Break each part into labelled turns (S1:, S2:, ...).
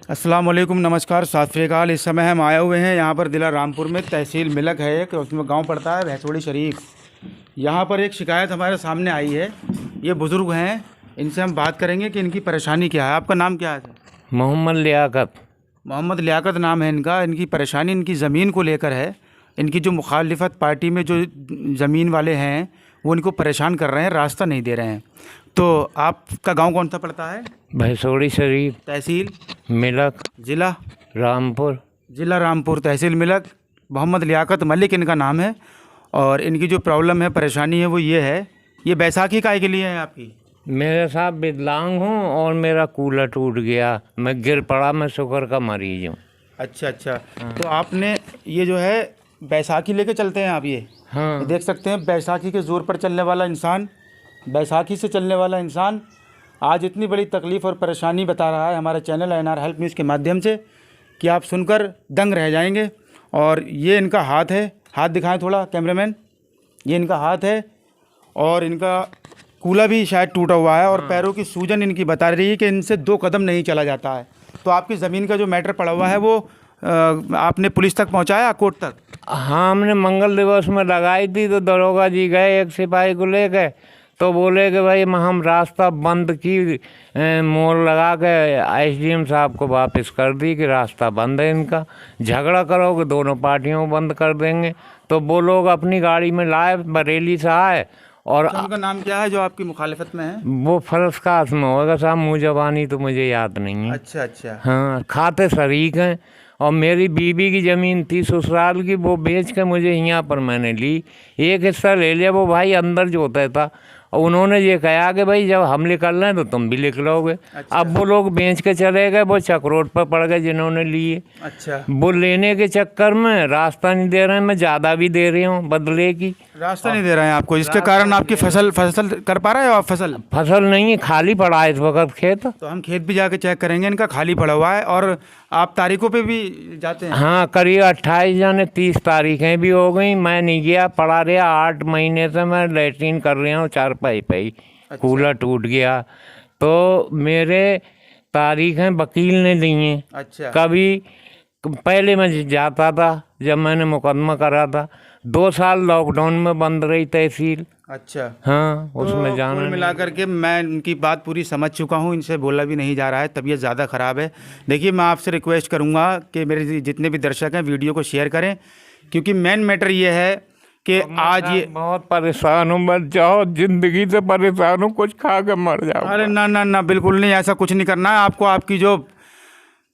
S1: अस्सलाम वालेकुम, नमस्कार, सत श्री अकाल। इस समय हम आए हुए हैं यहाँ पर जिला रामपुर में, तहसील मिलक है एक, उसमें गांव पड़ता है भैंसोड़ी शरीफ। यहाँ पर एक शिकायत हमारे सामने आई है। ये बुज़ुर्ग हैं, इनसे हम बात करेंगे कि इनकी परेशानी क्या है। आपका नाम क्या है सर?
S2: मोहम्मद लियाकत।
S1: मोहम्मद लियाकत नाम है इनका। इनकी परेशानी इनकी ज़मीन को लेकर है। इनकी जो मुखालिफत पार्टी में जो ज़मीन वाले हैं वो इनको परेशान कर रहे हैं, रास्ता नहीं दे रहे हैं। तो आपका गांव कौन सा पड़ता है?
S2: भैंसोड़ी शरीफ,
S1: तहसील
S2: मिलक,
S1: ज़िला
S2: रामपुर।
S1: ज़िला रामपुर, तहसील मिलक। मोहम्मद लियाकत मलिक इनका नाम है। और इनकी जो प्रॉब्लम है, परेशानी है, वो ये है, ये बैसाखी काय के लिए है आपकी?
S2: मेरे साथ विकलांग हूँ और मेरा कूलर टूट गया, मैं गिर पड़ा, मैं शुगर का मरीज हूँ।
S1: अच्छा। तो आपने ये जो है बैसाखी लेके चलते हैं आप? ये
S2: हाँ,
S1: देख सकते हैं, बैसाखी के ज़ोर पर चलने वाला इंसान, बैसाखी से चलने वाला इंसान आज इतनी बड़ी तकलीफ़ और परेशानी बता रहा है हमारे चैनल एनआर हेल्प न्यूज़ के माध्यम से कि आप सुनकर दंग रह जाएंगे। और ये इनका हाथ है, हाथ दिखाएं थोड़ा कैमरामैन। ये इनका हाथ है और इनका कूला भी शायद टूटा हुआ है। और पैरों की सूजन इनकी बता रही है कि इनसे 2 कदम नहीं चला जाता है। तो आपकी ज़मीन का जो मैटर पड़ा हुआ है वो आपने पुलिस तक पहुंचाया, कोर्ट तक?
S2: हाँ, हमने मंगल दिवस में लगाई थी तो दरोगा जी गए एक सिपाही को लेके, तो बोले कि भाई हम रास्ता बंद की, मोहर लगा के एसडीएम साहब को वापस कर दी कि रास्ता बंद है इनका, झगड़ा करोगे दोनों पार्टियों को बंद कर देंगे। तो वो लोग अपनी गाड़ी में लाए, बरेली से आए। और
S1: उनका नाम क्या है जो आपकी मुखालिफत में है?
S2: वो फर्ज कास में होगा साहब, मुँह जबानी तो मुझे याद नहीं है।
S1: अच्छा।
S2: हाँ, खाते शरीक हैं। और मेरी बीबी की ज़मीन थी ससुराल की, वो बेच के मुझे यहाँ पर मैंने ली, एक हिस्सा ले लिया। वो भाई अंदर जोता था और उन्होंने ये कहा कि भाई जब हम निकल रहे हैं तो तुम भी लिख लोगे।
S1: अच्छा।
S2: अब वो लोग बेच के चले गए, वो चक्रोट पर पड़ गए जिन्होंने लिए।
S1: अच्छा,
S2: वो लेने के चक्कर में रास्ता नहीं दे रहे हैं, मैं ज़्यादा भी दे रही हूँ बदले की।
S1: रास्ता नहीं दे रहे हैं आपको, जिसके कारण आपकी फसल कर पा रहे हो आप?
S2: फसल नहीं है, खाली पड़ा है इस वक्त खेत।
S1: तो हम खेत भी जाके चेक करेंगे, इनका खाली पड़ा हुआ है। और आप तारीखों पे भी जाते हैं?
S2: हाँ, करीब 28 जाने 30 तारीखें भी हो गई, मैं नहीं गया, पड़ा रहा। 8 महीने से मैं लैट्रीन कर रहा हूँ चारपाई पे ही।
S1: अच्छा।
S2: कूलर टूट गया तो मेरे तारीखें वकील ने दी हैं।
S1: अच्छा।
S2: कभी पहले मैं जाता था जब मैंने मुकदमा करा था, 2 साल लॉकडाउन में बंद रही तहसील।
S1: अच्छा।
S2: हाँ, उसमें
S1: तो
S2: जाना
S1: कुल मिलाकर के मैं उनकी बात पूरी समझ चुका हूँ, इनसे बोला भी नहीं जा रहा है, तबीयत ज़्यादा ख़राब है। देखिए, मैं आपसे रिक्वेस्ट करूँगा कि मेरे जितने भी दर्शक हैं वीडियो को शेयर करें, क्योंकि मेन मैटर ये है कि आज ये
S2: बहुत परेशान हूँ, मर जाओ, जिंदगी से परेशान हूँ, कुछ खा के मर जाओ।
S1: अरे ना, बिल्कुल नहीं, ऐसा कुछ नहीं करना है आपको। आपकी जो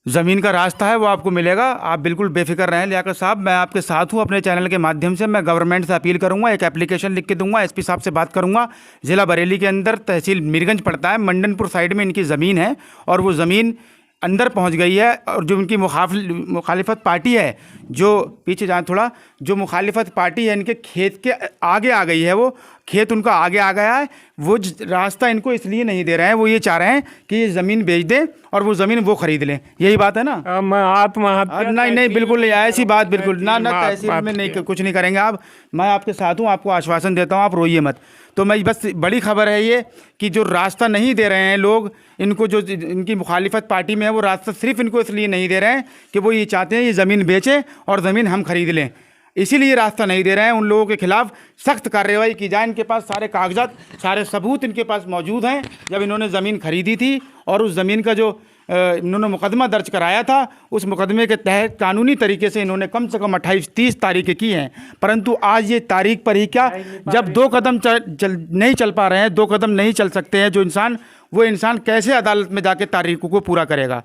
S1: ज़मीन का रास्ता है वो आपको मिलेगा, आप बिल्कुल बेफिक्र रहें। लियाकत साहब, मैं आपके साथ हूँ। अपने चैनल के माध्यम से मैं गवर्नमेंट से अपील करूँगा, एक एप्लीकेशन लिख के दूंगा, एसपी साहब से बात करूँगा। ज़िला बरेली के अंदर तहसील मीरगंज पड़ता है, मंडनपुर साइड में इनकी ज़मीन है और वो ज़मीन अंदर पहुंच गई है। और जो उनकी मुखालिफत पार्टी है, जो पीछे जाए थोड़ा, जो मुखालिफत पार्टी है इनके खेत के आगे आ गई है, वो खेत उनका आगे आ गया है। वो रास्ता इनको इसलिए नहीं दे रहे हैं, वो ये चाह रहे हैं कि ये ज़मीन बेच दें और वो ज़मीन वो ख़रीद लें। यही बात है ना?
S2: मैं आत्महत्या
S1: नहीं, बिल्कुल नहीं, ऐसी बात बिल्कुल ना, तहसील में नहीं, कुछ नहीं करेंगे आप। मैं आपके साथ हूँ, आपको आश्वासन देता हूँ, आप रोइए मत। तो मैं बस बड़ी खबर है ये कि जो रास्ता नहीं दे रहे हैं लोग इनको, जो इनकी मुखालिफत पार्टी में है, वो रास्ता सिर्फ इनको इसलिए नहीं दे रहे हैं कि वो ये चाहते हैं ये ज़मीन बेचें और ज़मीन हम खरीद लें, इसीलिए रास्ता नहीं दे रहे हैं। उन लोगों के खिलाफ सख्त कार्रवाई की जाए। इनके पास सारे कागजात, सारे सबूत इनके पास मौजूद हैं। जब इन्होंने ज़मीन खरीदी थी और उस ज़मीन का जो इन्होंने मुकदमा दर्ज कराया था, उस मुकदमे के तहत कानूनी तरीके से इन्होंने कम से कम 28-30 तारीखें की हैं। परंतु आज ये तारीख पर ही क्या, जब 2 कदम नहीं चल पा रहे हैं, 2 कदम नहीं चल सकते हैं जो इंसान, वो इंसान कैसे अदालत में जाके तारीखों को पूरा करेगा?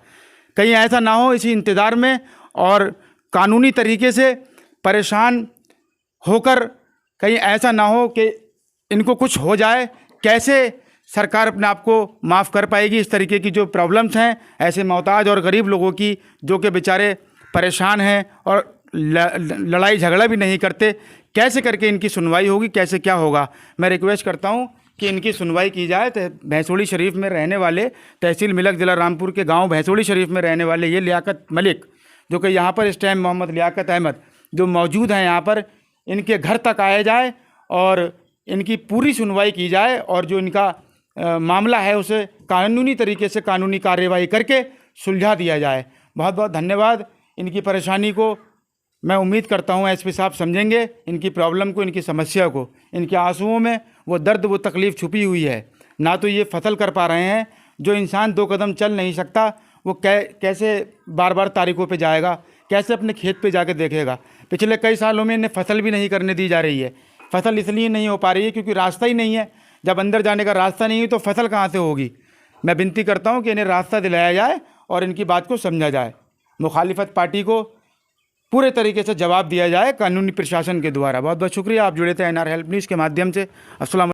S1: कहीं ऐसा ना हो इसी इंतज़ार में और कानूनी तरीके से परेशान होकर कहीं ऐसा ना हो कि इनको कुछ हो जाए। कैसे सरकार अपने आप को माफ़ कर पाएगी? इस तरीके की जो प्रॉब्लम्स हैं ऐसे मोहताज और गरीब लोगों की, जो कि बेचारे परेशान हैं और लड़ाई झगड़ा भी नहीं करते, कैसे करके इनकी सुनवाई होगी, कैसे क्या होगा? मैं रिक्वेस्ट करता हूँ कि इनकी सुनवाई की जाए। भैंसोड़ी शरीफ में रहने वाले, तहसील मिलक, ज़िला रामपुर के गाँव भैंसोड़ी शरीफ में रहने वाले ये लियाकत मलिक, जो कि यहाँ पर इस टाइम मोहम्मद लियाकत अहमद जो मौजूद हैं यहाँ पर, इनके घर तक आया जाए और इनकी पूरी सुनवाई की जाए और जो इनका मामला है उसे कानूनी तरीके से कानूनी कार्यवाही करके सुलझा दिया जाए। बहुत बहुत धन्यवाद। इनकी परेशानी को मैं उम्मीद करता हूँ एसपी साहब समझेंगे, इनकी प्रॉब्लम को, इनकी समस्या को। इनके आंसुओं में वो दर्द, वो तकलीफ़ छुपी हुई है। ना तो ये फसल कर पा रहे हैं, जो इंसान 2 कदम चल नहीं सकता वो कैसे बार बार तारीखों पे जाएगा, कैसे अपने खेत पे जाके देखेगा। पिछले कई सालों में इन्हें फसल भी नहीं करने दी जा रही है। फसल इसलिए नहीं हो पा रही है क्योंकि रास्ता ही नहीं है। जब अंदर जाने का रास्ता नहीं है तो फसल कहाँ से होगी। मैं विनती करता हूँ कि इन्हें रास्ता दिलाया जाए और इनकी बात को समझा जाए। मुखालिफत पार्टी को पूरे तरीके से जवाब दिया जाए कानूनी प्रशासन के द्वारा। बहुत बहुत शुक्रिया, आप जुड़े थे एनआर हेल्प न्यूज़ के माध्यम से। अस्सलाम।